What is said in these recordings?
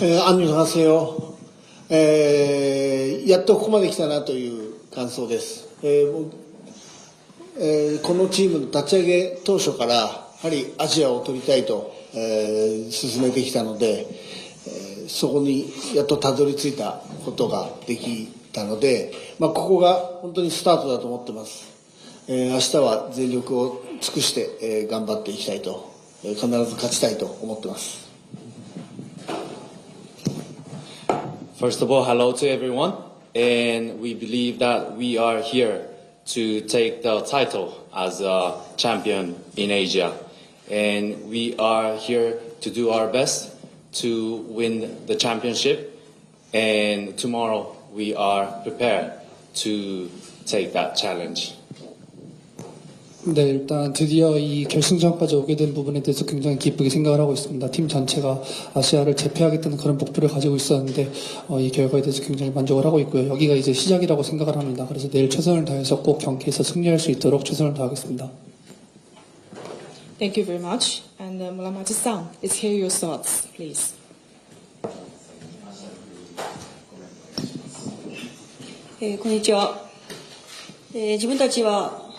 안녕하세요. やっとここまで来たなという感想です。このチームの立ち上げ当初からやはりアジアを取りたいと、進めてきたので、そこにやっとたどり着いたことができたので、ここが本当にスタートだと思ってます。明日は全力を尽くして、頑張っていきたいと、必ず勝ちたいと思ってます。First of all, hello to everyone, and we believe that we are here to take the title as a champion in Asia, and we are here to do our best to win the championship, and tomorrow we are prepared to take that challenge. 네, 일단 드디어 이 결승전까지 오게 된 부분에 대해서 굉장히 기쁘게 생각을 하고 있습니다. 팀 전체가 아시아를 제패하겠다는 그런 목표를 가지고 있었는데 이 결과에 대해서 굉장히 만족을 하고 있고요. 여기가 이제 시작이라고 생각을 합니다. 그래서 내일 최선을 다해서 꼭 경기에서 승리할 수 있도록 최선을 다하겠습니다. Thank you very much. And Mulamati-san, let's hear your thoughts, please. こんにちは。自分たちは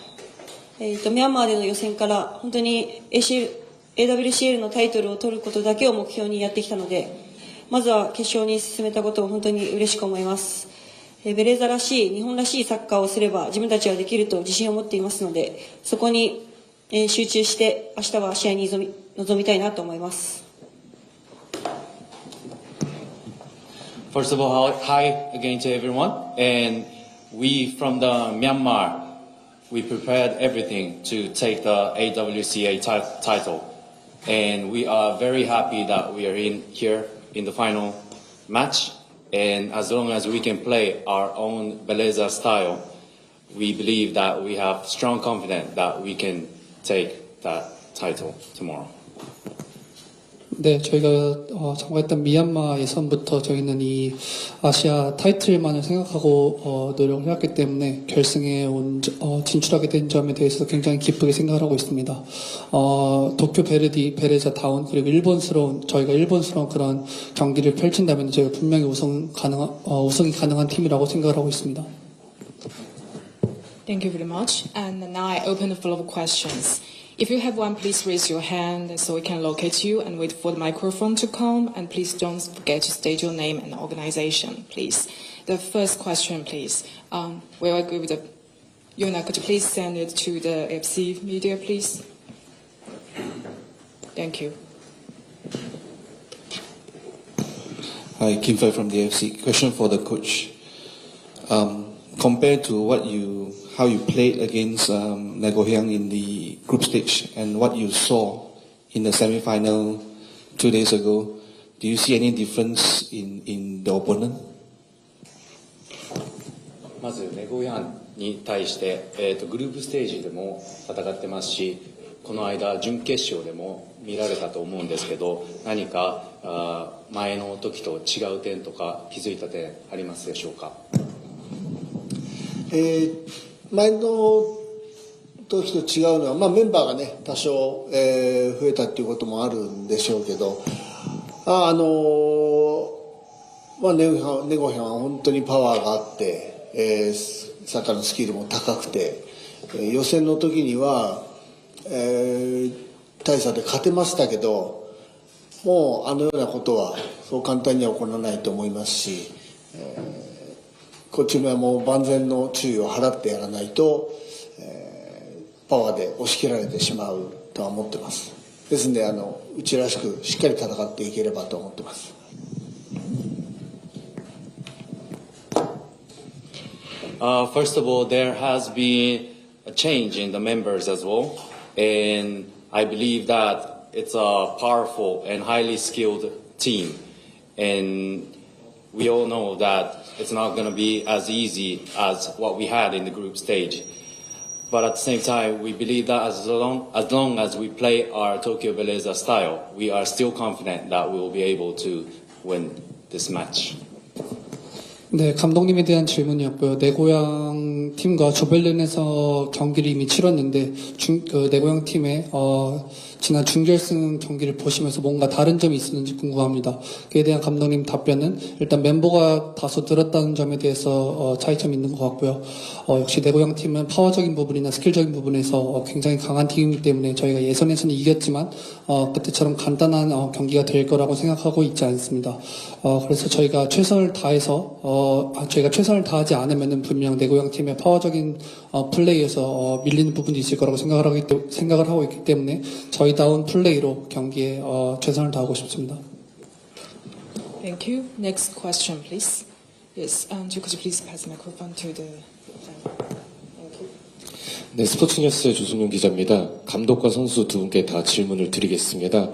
ミャンマーでの予選から本当に AWCL のタイトルを取ることだけを目標にやってきたので、まずは決勝に進めたことを本当に嬉しく思います。ベレーザらしい、日本らしいサッカーをすれば自分たちはできると自信を持っていますので、そこに集中して明日は試合に臨みたいなと思います。First of all, hi again to everyone, and we from the Myanmar.We prepared everything to take the AWCA title, and we are very happy that we are here in the final match. And as long as we can play our own Beleza style, we believe that we have strong confidence that we can take that title tomorrow. 네, 저희가 참가했던 미얀마 예선부터 저희는 이 아시아 타이틀만을 생각하고 노력을 해왔기 때문에 결승에 진출하게 된 점에 대해서 굉장히 기쁘게 생각을 하고 있습니다. 도쿄 베레자 다운 그리고 저희가 일본스러운 그런 경기를 펼친다면 저희가 분명히 우승이 가능한 팀이라고 생각을 하고 있습니다. Thank you very much. And now I open the floor for questions. If you have one, please raise your hand so we can locate you and wait for the microphone to come. And please don't forget to state your name and organization, please. The first question, please. We will agree with the... Yuna, could you please send it to the FC media, please? Thank you. Hi, Kim Fai from the FC. Question for the coach. Compared to how you played against Nagohyang in the group stage and what you saw in the semi-final 2 days ago, do you see any difference in the opponent? まずネゴヤンに対して、グループステージでも戦ってますし、この間準決勝でも見られたと思うんですけど、何か前の時と違う点とか気づいた点ありますでしょうか？前の時と違うのは、メンバーがね多少、増えたっていうこともあるんでしょうけど、ネゴヒャンは本当にパワーがあって、サッカーのスキルも高くて、予選の時には、大差で勝てましたけど、もうあのようなことはそう簡単には起こらないと思いますし、こっちはもう万全の注意を払ってやらないと、パワーで押し切られてしまうとは思ってます。ですのでうちらしくしっかり戦っていければと思ってます。First of all, there has been a change in the members as well, and I believe that it's a powerful and highly skilled team, and we all know that it's not going to be as easy as what we had in the group stage. But at the same time, we believe that as long as we play our Tokyo Beleza style, we are still confident that we will be able to win this match. 네, 감독님에 대한 질문이었고요. 내 고향 팀과 조별련에서 경기를 이미 치렀는데 내 고향 팀의 지난 준결승 경기를 보시면서 뭔가 다른 점이 있었는지 궁금합니다. 그에 대한 감독님 답변은 일단 멤버가 다소 늘었다는 점에 대해서 차이점이 있는 것 같고요. 역시 내 고향 팀은 파워적인 부분이나 스킬적인 부분에서 굉장히 강한 팀이기 때문에 저희가 예선에서는 이겼지만 그때처럼 간단한 경기가 될 거라고 생각하고 있지 않습니다. 그래서 저희가 최선을 다하지 않으면은 분명 내 고향 팀의 파워적인 플레이에서 밀리는 부분이 있을 거라고 생각을 하고 있기 때문에 저희다운 플레이로 경기에 최선을 다하고 싶습니다. Thank you. Next question, please. Yes, could you please pass the microphone to the... Thank you. 네, 스포츠뉴스 조승용 기자입니다. 감독과 선수 두 분께 다 질문을 드리겠습니다.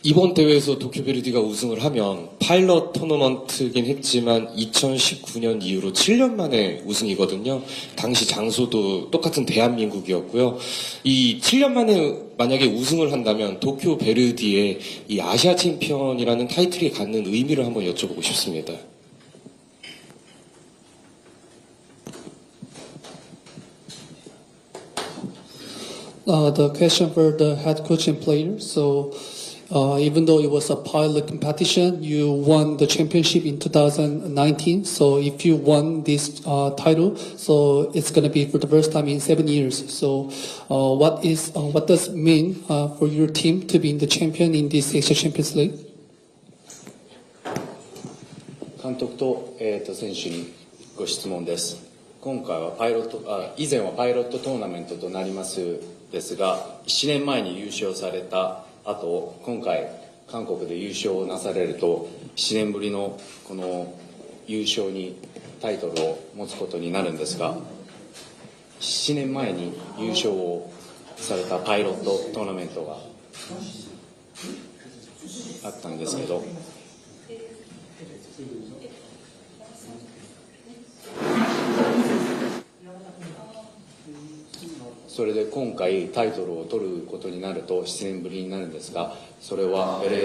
이번 대회에서 도쿄베르디가 우승을 하면 파일럿 토너먼트긴 했지만 2019년 이후로 7년 만에 우승이거든요. 당시 장소도 똑같은 대한민국이었고요. 이 7년 만에 만약에 우승을 한다면 도쿄베르디의 이 아시아 챔피언이라는 타이틀이 갖는 의미를 한번 여쭤보고 싶습니다. The question for the head coach and players. So, even though it was a pilot competition, you won the championship in 2019. So, if you won this title, so it's going to be for the first time in 7 years. So, what does it mean for your team to be in the champion in this Asia Champions League? 監督と、選手にご質問です。今回は以前はパイロットトーナメントとなりますですが、7年前に優勝された後、今回韓国で優勝なされると7年ぶりのこの優勝にタイトルを持つことになるんですが、7年前に優勝をされたパイロットトーナメントがあったんですけど、それで今回タイトルを取ることになると7年ぶりになるんですが、それは東京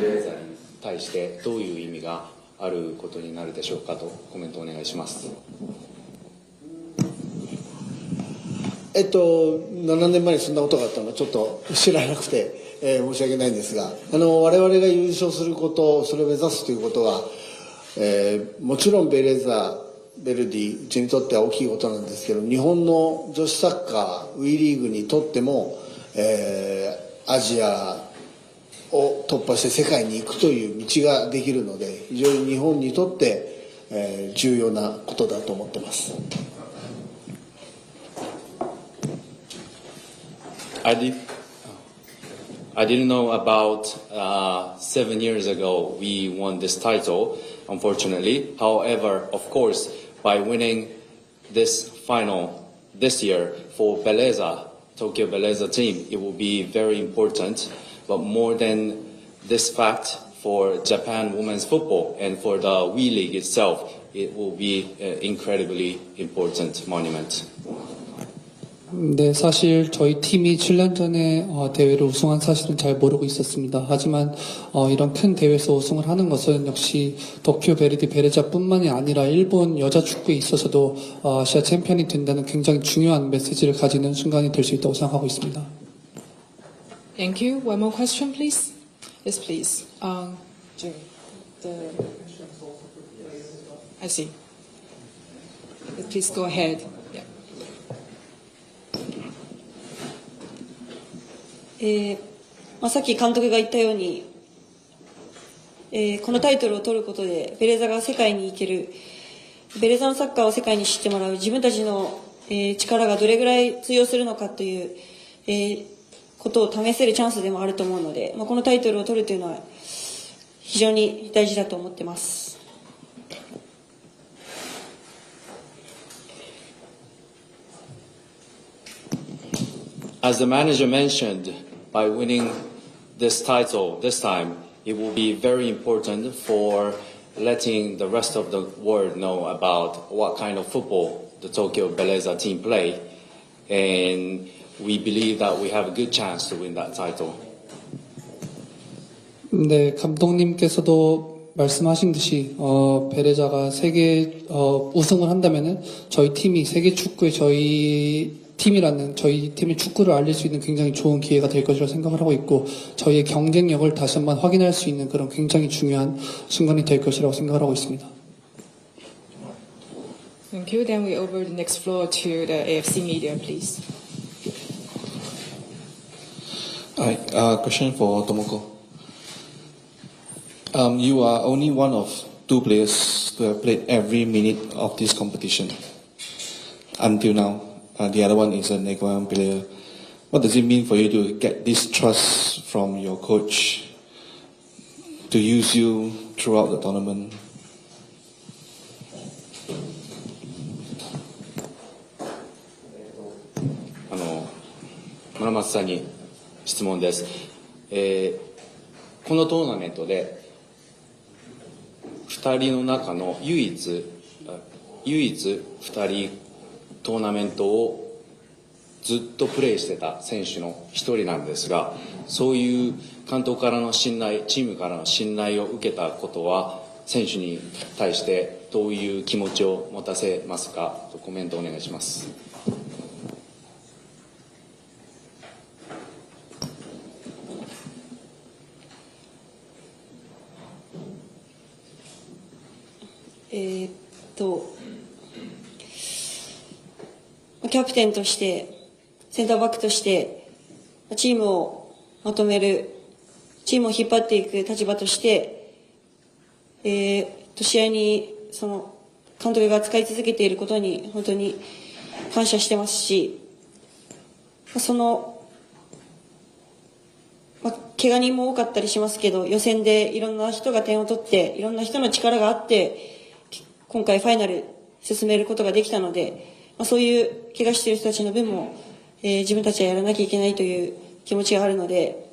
ベレーザに対してどういう意味があることになるでしょうかとコメントお願いします。7年前にそんなことがあったのはちょっと知らなくて、申し訳ないんですが、我々が優勝すること、それを目指すということは、もちろんベレルディうちにとっては大きいことなんですけど、日本の女子サッカー WE リーグにとっても、アジアを突破して世界に行くという道ができるので、非常に日本にとって、重要なことだと思ってます。I didn't know about 7 years ago we won this title, unfortunately. However, of course, by winning this final this year for Beleza, Tokyo Beleza team, it will be very important. But more than this fact, for Japan women's football and for the WE League itself, it will be an incredibly important monument. 네, 사실 저희 팀이 7년 전에 대회를 우승한 사실은 잘 모르고 있었습니다. 하지만 이런 큰 대회에서 우승을 하는 것은 역시 도쿄 베르디 베레자뿐만이 아니라 일본 여자 축구에 있어서도 아시아 챔피언이 된다는 굉장히 중요한 메시지를 가지는 순간이 될 수 있다고 생각하고 있습니다. Thank you. One more question, please. Yes, please. Jerry, I see. Please go ahead. Yeah. さっき監督が言ったように、このタイトルを取ることでベレーザが世界に行ける、ベレーザのサッカーを世界に知ってもらう、自分たちの、力がどれぐらい通用するのかという、ことを試せるチャンスでもあると思うので、このタイトルを取るというのは非常に大事だと思ってます。As the manager mentioned, by winning this title this time, it will be very important for letting the rest of the world know about what kind of football the Tokyo Beleza team play, and we believe that we have a good chance to win that title. 네, 감독님께서도 말씀하신 듯이 베레자가 세계 우승을 한다면은 저희 팀이 세계 축구에 저희 팀의 축구를 알릴 수 있는 굉장히 좋은 기회가 될 것이라고 생각을 하고 있고 저희의 경쟁력을 다시 한번 확인할 수 있는 그런 굉장히 중요한 순간이 될 것이라고 생각을 하고 있습니다. Thank you. Then we over the next floor to the AFC media, please. Alright, question for Tomoko. You are only one of 2 players to have played every minute of this competition until now. The other one is a Neguan player. What does it mean for you to get this trust from your coach to use you throughout the tournament? 村松さんに質問です、このトーナメントで2人の中の唯一2人トーナメントをずっとプレーしてた選手の一人なんですが、そういう監督からの信頼、チームからの信頼を受けたことは選手に対してどういう気持ちを持たせますかとコメントお願いします。キャプテンとしてセンターバックとしてチームをまとめるチームを引っ張っていく立場として、試合にその監督が使い続けていることに本当に感謝してますし、その、怪我人も多かったりしますけど、予選でいろんな人が点を取っていろんな人の力があって今回ファイナル進めることができたので、そういう怪我している人たちの分も、自分たちはやらなきゃいけないという気持ちがあるので、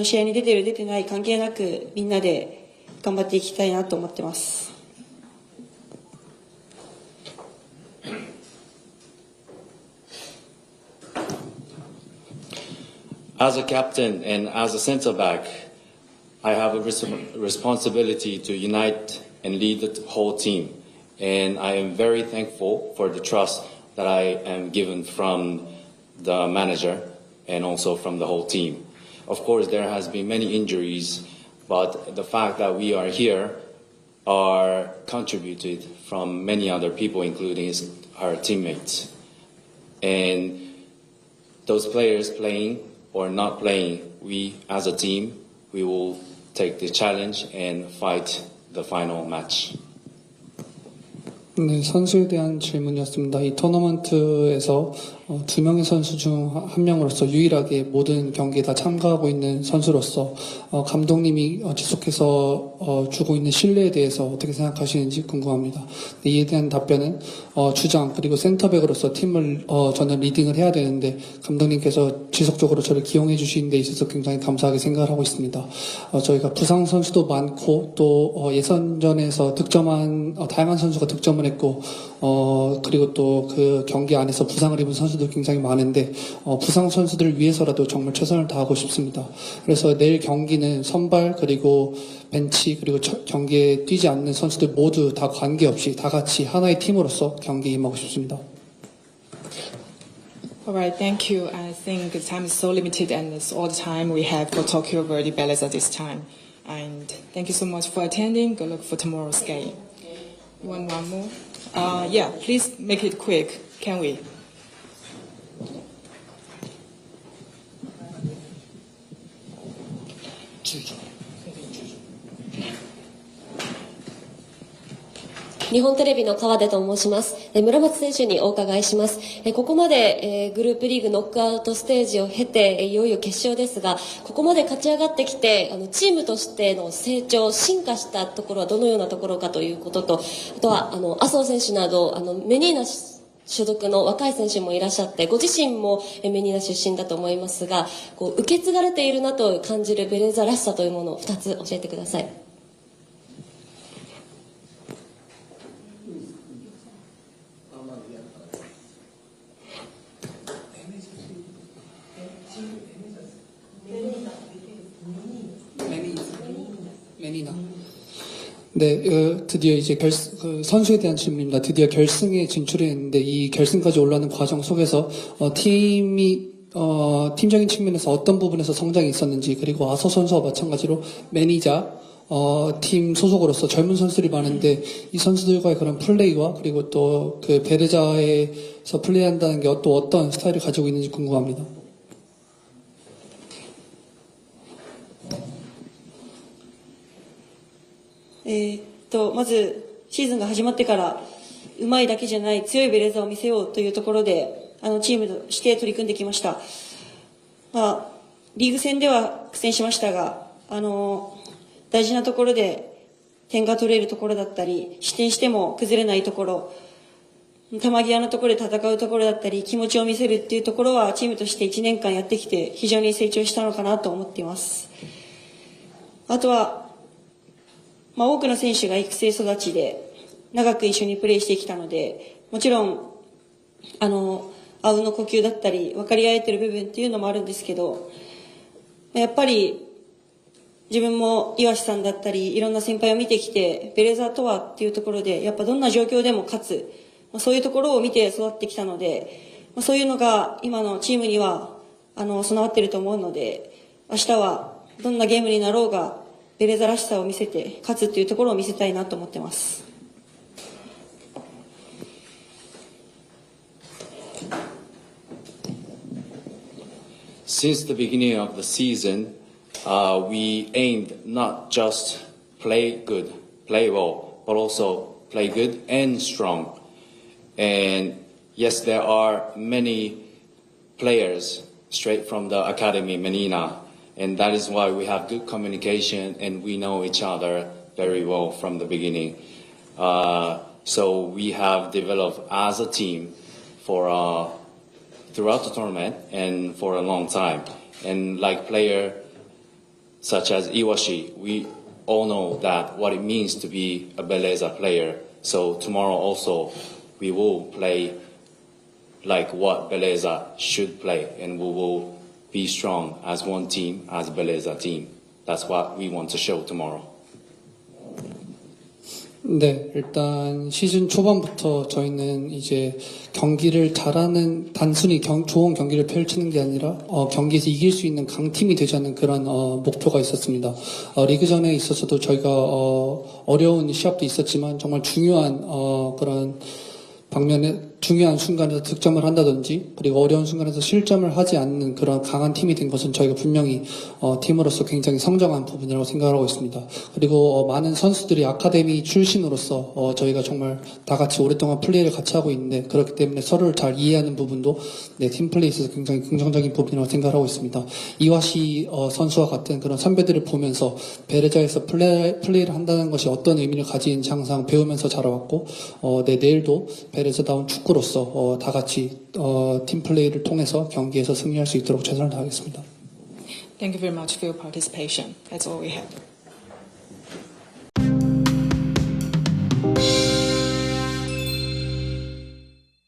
試合に出てる出てない関係なくみんなで頑張っていきたいなと思ってます。As a captain and as a center back, I have a responsibility to unite and lead the whole team. And I am very thankful for the trust that I am given from the manager and also from the whole team. Of course, there has been many injuries, but the fact that we are here are contributed from many other people, including our teammates. And those players playing or not playing, we as a team, we will take the challenge and fight the final match. 네, 선수에 대한 질문이었습니다. 이 토너먼트에서 2명의 선수 중 1명으로서 유일하게 모든 경기에 다 참가하고 있는 선수로서 감독님이 지속해서 주고 있는 신뢰에 대해서 어떻게 생각하시는지 궁금합니다. 네, 이에 대한 답변은 주장 그리고 센터백으로서 팀을 저는 리딩을 해야 되는데 감독님께서 지속적으로 저를 기용해 주시는 데 있어서 굉장히 감사하게 생각을 하고 있습니다. 저희가 부상 선수도 많고 또 예선전에서 득점한 다양한 선수가 득점을 했고 그리고 또 그 경기 안에서 부상을 입은 선수도 굉장히 많은데 부상 선수들을 위해서라도 정말 최선을 다하고 싶습니다. 그래서 내일 경기는 선발 그리고 벤치 그리고 경기에 뛰지 않는 선수들 모두 다 관계없이 다 같이 하나의 팀으로서 경기에 임하고 싶습니다. Alright, thank you. I think the time is so limited and it's all the time we have for Tokyo Verdy Bellas at this time. And thank you so much for attending. Good luck for tomorrow's game. You want one more? Yeah, please make it quick, can we? 주죠. 日本テレビの川出と申します。村松選手にお伺いします。ここまでグループリーグノックアウトステージを経ていよいよ決勝ですが、ここまで勝ち上がってきてチームとしての成長、進化したところはどのようなところかということと、あとは麻生選手などメニーナ所属の若い選手もいらっしゃって、ご自身もメニーナ出身だと思いますが、受け継がれているなと感じるベレーザらしさというものを2つ教えてください。メニーナ 네, 드디어 이제 선수에 대한 질문입니다. 드디어 결승에 진출했는데 이 결승까지 올라가는 과정 속에서 팀적인 측면에서 어떤 부분에서 성장이 있었는지, 그리고 아서 선수와 마찬가지로 매니저, 팀 소속으로서 젊은 선수들이 많은데 이 선수들과의 그런 플레이와 그리고 또 그 베레자에서 플레이한다는 게 또 어떤 스타일을 가지고 있는지 궁금합니다.まずシーズンが始まってからうまいだけじゃない強いベレーザを見せようというところでチームとして取り組んできました。リーグ戦では苦戦しましたが大事なところで点が取れるところだったり失点しても崩れないところ、球際のところで戦うところだったり気持ちを見せるっていうところはチームとして1年間やってきて非常に成長したのかなと思っています。あとは多くの選手が育成育ちで長く一緒にプレーしてきたので、もちろんあうんの呼吸だったり分かり合えてる部分っていうのもあるんですけど、やっぱり自分も岩瀬さんだったりいろんな先輩を見てきてベレーザとはっていうところでやっぱどんな状況でも勝つ、そういうところを見て育ってきたので、そういうのが今のチームには備わっていると思うので、明日はどんなゲームになろうがベレーザらしさを見せて勝つっていうところを見せたいなと思ってます。Since the beginning of the season, we aimed not just play good, play well, but also play good and strong. And yes, there are many players straight from the academy, Menina, and that is why we have good communication and we know each other very well from the beginning. So we have developed as a team for throughout the tournament and for a long time. And like player such as Iwashi, we all know that what it means to be a Beleza player. So tomorrow also we will play like what Beleza should play, and we will be strong as one team, as Beleza team. That's what we want to show tomorrow. 네, 일단 시즌 초반부터 저희는 이제 경기를 잘하는 단순히 좋은 경기를 펼치는 게 아니라 경기에서 이길 수 있는 강팀이 되자는 그런 목표가 있었습니다. 리그전에 있어서도 저희가 어려운 시합도 있었지만 정말 중요한 그런 방면에 중요한 순간에서 득점을 한다든지 그리고 어려운 순간에서 실점을 하지 않는 그런 강한 팀이 된 것은 저희가 분명히 팀으로서 굉장히 성장한 부분이라고 생각하고 있습니다. 그리고 많은 선수들이 아카데미 출신으로서 저희가 정말 다 같이 오랫동안 플레이를 같이 하고 있는데 그렇기 때문에 서로를 잘 이해하는 부분도 팀 플레이에 있어서 굉장히 긍정적인 부분이라고 생각하고 있습니다. 이와시 선수와 같은 그런 선배들을 보면서 베레자에서 플레이를 한다는 것이 어떤 의미를 가지는지 항상 배우면서 자라왔고 내일도 베레자다운 축구로서 다 같이 팀 플레이를 통해서 경기에서 승리할 수 있도록 최선을 다하겠습니다. Thank you very much for your participation. That's all we have.